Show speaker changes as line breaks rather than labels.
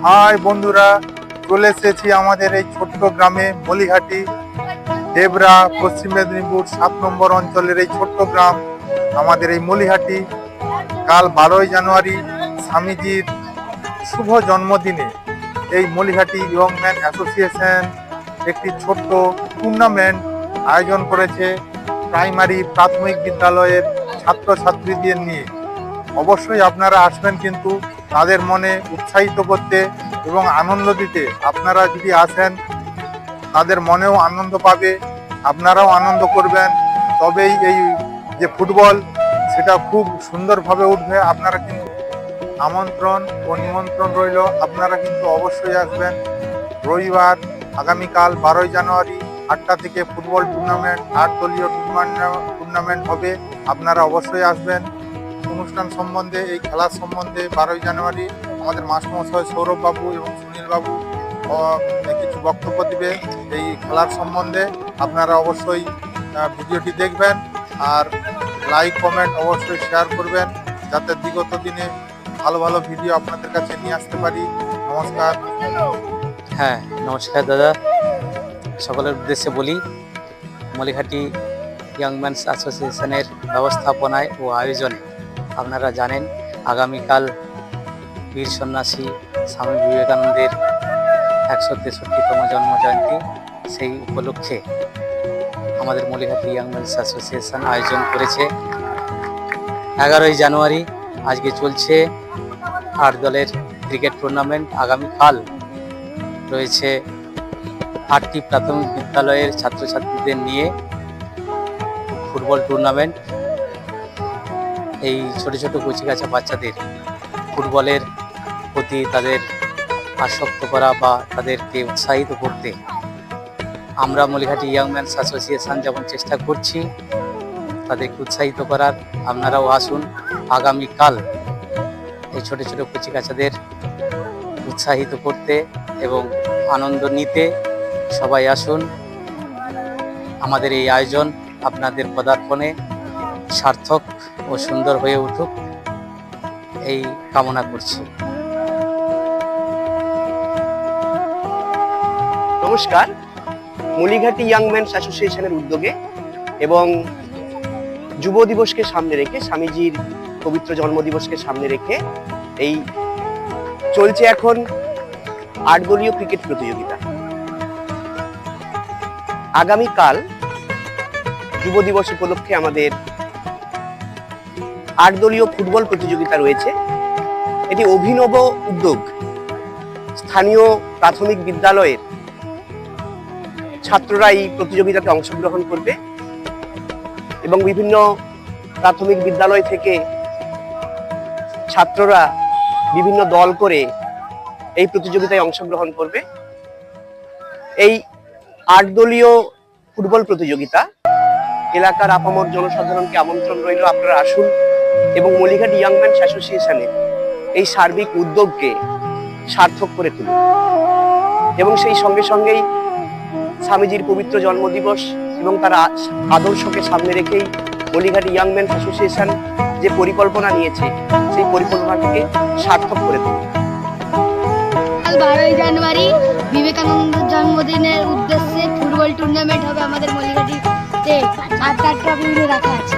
High বন্ধুরা, চলে এসেছি আমাদের এই ছোট্ট গ্রামে মলিহাটি, দেবরা, পশ্চিম মেদিনীপুর 7 নম্বর অঞ্চলের এই ছোট্ট গ্রাম আমাদের এই মলিহাটি। কাল 12ই জানুয়ারি স্বামীজির শুভ জন্মদিনে এই মলিহাটি ইয়ং ম্যান অ্যাসোসিয়েশন একটি ছোট্ট টুর্নামেন্ট আয়োজন করেছে প্রাইমারি প্রাথমিক বিদ্যালয়ের ছাত্রছাত্রীদের নিয়ে। অবশ্যই আপনারা আসবেন কিন্তু তাদের মনে উৎসাহিত করতে এবং আনন্দ দিতে। আপনারা যদি আসেন তাদের মনেও আনন্দ পাবে, আপনারাও আনন্দ করবেন, তবেই এই যে ফুটবল সেটা খুব সুন্দরভাবে উঠবে। আপনারা কিন্তু আমন্ত্রণ ও নিমন্ত্রণ রইল, আপনারা কিন্তু অবশ্যই আসবেন। রবিবার আগামীকাল 12ই জানুয়ারি 8টা থেকে ফুটবল টুর্নামেন্ট, 8 দলীয় টুর্নামেন্ট হবে, আপনারা অবশ্যই আসবেন। অনুষ্ঠান সম্বন্ধে, এই খেলার সম্বন্ধে 12ই জানুয়ারি আমাদের মাস্টারমশাই সৌরভ বাবু এবং সুনীল বাবু কিছু বক্তব্য দিবে এই খেলার সম্বন্ধে। আপনারা অবশ্যই ভিডিওটি দেখবেন আর লাইক কমেন্ট অবশ্যই শেয়ার করবেন, যাতে বিগত দিনে ভালো ভালো ভিডিও আপনাদের কাছে নিয়ে আসতে পারি। নমস্কার।
হ্যাঁ, নমস্কার দাদা। সকলের উদ্দেশ্যে বলি, মলিহাটি ইয়ং ম্যানস অ্যাসোসিয়েশনের ব্যবস্থাপনায় ও আয়োজনে আপনারা জানেন আগামীকাল বীর সন্ন্যাসী স্বামী বিবেকানন্দের 163তম জন্মজয়ন্তী। সেই উপলক্ষে আমাদের মলিহাটি ইয়ং ম্যানস অ্যাসোসিয়েশন আয়োজন করেছে 11ই জানুয়ারি। আজকে চলছে 8 দলের ক্রিকেট টুর্নামেন্ট। আগামীকাল রয়েছে 8টি প্রাথমিক বিদ্যালয়ের ছাত্রছাত্রীদের নিয়ে ফুটবল টুর্নামেন্ট। এই ছোট ছোট কচিকাঁচা বাচ্চাদের ফুটবলের প্রতি তাদের আসক্ত করা বা তাদেরকে উৎসাহিত করতে আমরা মলিহাটি ইয়ং ম্যানস অ্যাসোসিয়েশন যেমন চেষ্টা করছি তাদেরকে উৎসাহিত করার, আপনারাও আসুন। আগামীকাল এই ছোট ছোট কচিকাঁচাদের উৎসাহিত করতে এবং আনন্দ নিতে সবাই আসুন। আমাদের এই আয়োজন আপনাদের পদার্পণে সার্থক ও সুন্দর হয়ে উঠুক এই কামনা করছি।
নমস্কার। মলিহাটি ইয়ং ম্যানস অ্যাসোসিয়েশনের উদ্যোগে এবং যুব দিবসকে সামনে রেখে, স্বামীজির পবিত্র জন্মদিবসকে সামনে রেখে এই চলছে এখন 8 দলীয় ক্রিকেট প্রতিযোগিতা। আগামীকাল যুব দিবস উপলক্ষে আমাদের 8 দলীয় ফুটবল প্রতিযোগিতা রয়েছে। এটি অভিনব উদ্যোগ। স্থানীয় প্রাথমিক বিদ্যালয়ের ছাত্ররা এই প্রতিযোগিতাতে অংশগ্রহণ করবে এবং বিভিন্ন প্রাথমিক বিদ্যালয় থেকে ছাত্ররা বিভিন্ন দল করে এই প্রতিযোগিতায় অংশগ্রহণ করবে। এই 8 দলীয় ফুটবল প্রতিযোগিতা এলাকার আপামর জনসাধারণকে আমন্ত্রণ রইল, আপনারা আসুন এবং মলিহাটি ইয়ং ম্যানস অ্যাসোসিয়েশনের এই সার্বিক উদ্যোগকে সার্থক করে তুলুন। এবং সেই সঙ্গে সঙ্গেই স্বামীজির পবিত্র জন্মদিবস এবং তার আদর্শকে সামনে রেখেই মলিহাটি ইয়ং ম্যানস অ্যাসোসিয়েশন যে পরিকল্পনা নিয়েছে সেই পরিকল্পনাটিকে সার্থক করে তুলুন।
12ই জানুয়ারি বিবেকানন্দের জন্মদিনের উদ্দেশ্যে ফুটবল টুর্নামেন্ট হবে আমাদের মলিহাটিতে। 8টা ট্রফি রাখা আছে।